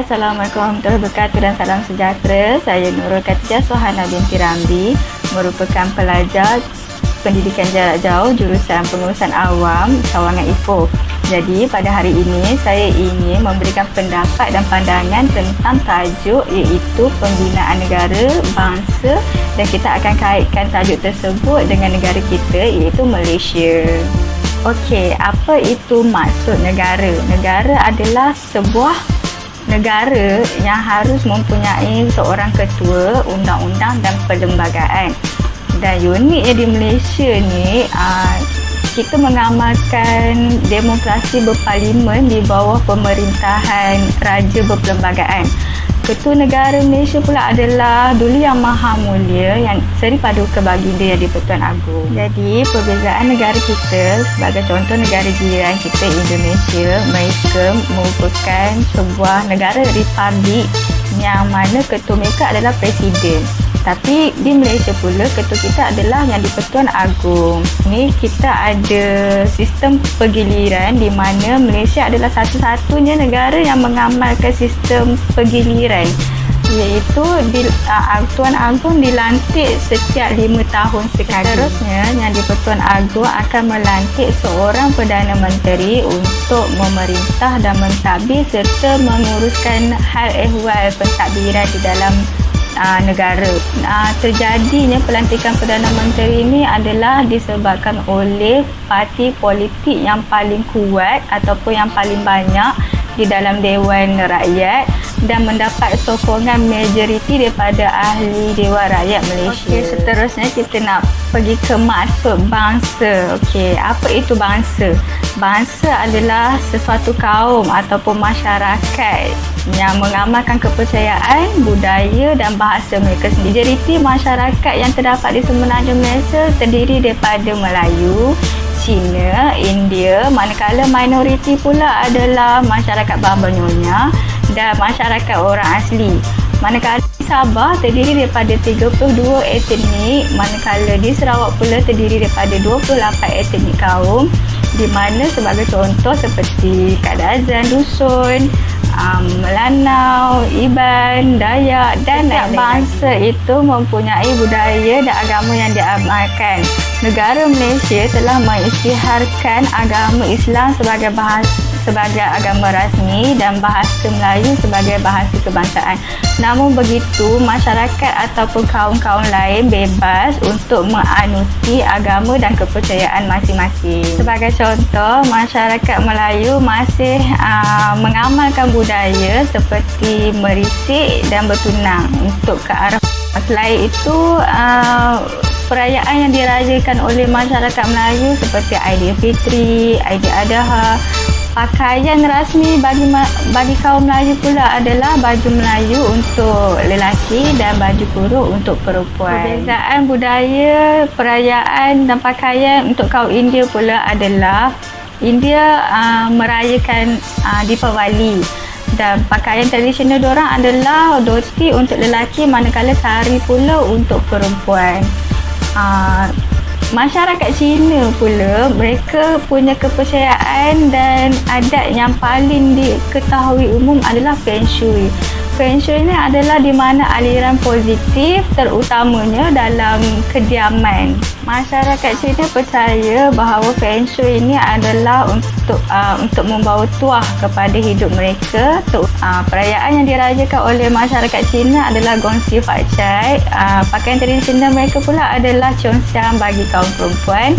Assalamualaikum warahmatullahi wabarakatuh dan salam sejahtera. Saya Nurul Khatijah Sohana binti Ramli, merupakan pelajar pendidikan jarak jauh jurusan pengurusan awam Cawangan Ipoh. Jadi pada hari ini saya ingin memberikan pendapat dan pandangan tentang tajuk iaitu pembinaan negara, bangsa, dan kita akan kaitkan tajuk tersebut dengan negara kita iaitu Malaysia. Okey, apa itu maksud negara? Negara adalah sebuah negara yang harus mempunyai seorang ketua, undang-undang dan perlembagaan. Dan uniknya di Malaysia ni, kita mengamalkan demokrasi berparlimen di bawah pemerintahan raja berperlembagaan. Ketua negara Malaysia pula adalah Duli Yang Maha Mulia yang Seri Paduka Baginda Yang di-Pertuan Agong. Jadi perbezaan negara kita, sebagai contoh negara jiran kita Indonesia, mereka merupakan sebuah negara republik yang mana ketua mereka adalah presiden. Tapi di Malaysia pula ketua kita adalah Yang di-Pertuan Agong. Ni kita ada sistem pergiliran di mana Malaysia adalah satu-satunya negara yang mengamalkan sistem pergiliran, iaitu Tuan Agong dilantik setiap 5 tahun sekali. Seterusnya Yang di-Pertuan Agong akan melantik seorang Perdana Menteri untuk memerintah dan mentadbir serta menguruskan hal ehwal pentadbiran di dalam negara. Terjadinya pelantikan Perdana Menteri ini adalah disebabkan oleh parti politik yang paling kuat ataupun yang paling banyak di dalam Dewan Rakyat dan mendapat sokongan majoriti daripada ahli Dewan Rakyat Malaysia. Okey, seterusnya kita nak pergi ke maksud bangsa. Okey, apa itu bangsa? Bangsa adalah sesuatu kaum ataupun masyarakat yang mengamalkan kepercayaan, budaya dan bahasa mereka sendiri. Majoriti masyarakat yang terdapat di semenanjung Malaysia terdiri daripada Melayu, Cina, India, manakala minoriti pula adalah masyarakat Baba Nyonya dan masyarakat orang asli. Manakala di Sabah terdiri daripada 32 etnik, manakala di Sarawak pula terdiri daripada 28 etnik kaum, di mana sebagai contoh seperti Kadazan, Dusun, Melanau, Iban, Dayak dan lain-lain. Bangsa itu mempunyai budaya dan agama yang diamalkan. Negara Malaysia telah mengisytiharkan agama Islam sebagai agama rasmi dan bahasa Melayu sebagai bahasa kebangsaan. Namun begitu, masyarakat ataupun kaum-kaum lain bebas untuk menganuti agama dan kepercayaan masing-masing. Sebagai contoh, masyarakat Melayu masih mengamalkan budaya seperti merisik dan bertunang untuk ke arah. Selain itu, perayaan yang dirayakan oleh masyarakat Melayu seperti Aidilfitri, Aidiladha. Pakaian rasmi bagi kaum Melayu pula adalah baju Melayu untuk lelaki dan baju kurung untuk perempuan. Perbezaan budaya, perayaan dan pakaian untuk kaum India pula adalah India merayakan Deepavali dan pakaian tradisional diorang adalah dhoti untuk lelaki manakala sari pula untuk perempuan. Masyarakat Cina pula, mereka punya kepercayaan dan adat yang paling diketahui umum adalah Feng Shui. Feng Shui ini adalah di mana aliran positif terutamanya dalam kediaman. Masyarakat Cina percaya bahawa Feng Shui ini adalah untuk membawa tuah kepada hidup mereka. Perayaan yang dirayakan oleh masyarakat Cina adalah Gongsi Fat Chai. Pakaian tradisional mereka pula adalah Cheongsam bagi kaum perempuan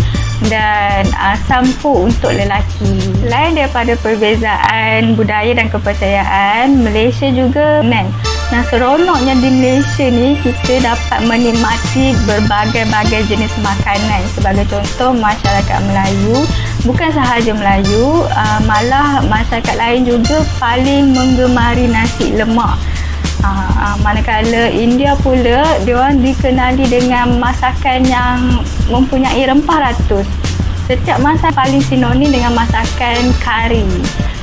dan sampu untuk lelaki. Selain daripada perbezaan budaya dan kepercayaan, Malaysia juga Nah, seronoknya di Malaysia ni kita dapat menikmati berbagai-bagai jenis makanan. Sebagai contoh, masyarakat Melayu, bukan sahaja Melayu, malah masyarakat lain juga paling menggemari nasi lemak. Manakala India pula, diorang dikenali dengan masakan yang mempunyai rempah ratus. Setiap masakan paling sinonim dengan masakan kari.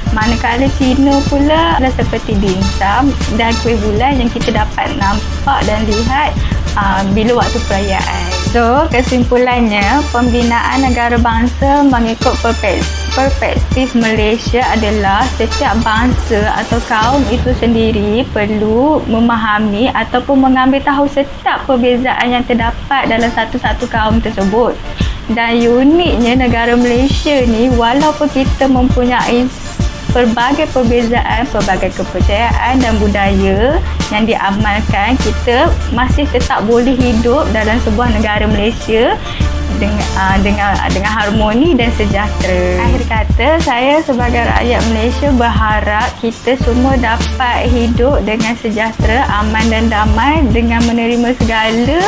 Manakala Cina pula adalah seperti dimsum dan kuih bulan yang kita dapat nampak dan lihat bila waktu perayaan. So, kesimpulannya, pembinaan negara bangsa mengikut perspektif Malaysia adalah setiap bangsa atau kaum itu sendiri perlu memahami ataupun mengambil tahu setiap perbezaan yang terdapat dalam satu-satu kaum tersebut. Dan uniknya negara Malaysia ni, walaupun kita mempunyai pelbagai perbezaan, pelbagai kepercayaan dan budaya yang diamalkan, kita masih tetap boleh hidup dalam sebuah negara Malaysia dengan harmoni dan sejahtera. Akhir kata, saya sebagai rakyat Malaysia berharap kita semua dapat hidup dengan sejahtera, aman dan damai dengan menerima segala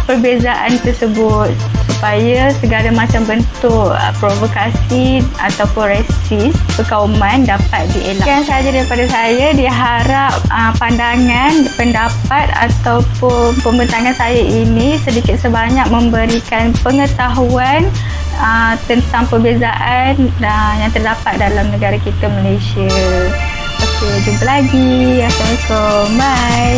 perbezaan tersebut, supaya segala macam bentuk provokasi ataupun resis perkauman dapat dielak. Sekian sahaja daripada saya. Diharap pandangan, pendapat ataupun pembentangan saya ini sedikit sebanyak memberikan pengetahuan tentang perbezaan yang terdapat dalam negara kita Malaysia. Okey, jumpa lagi. Assalamualaikum. Bye.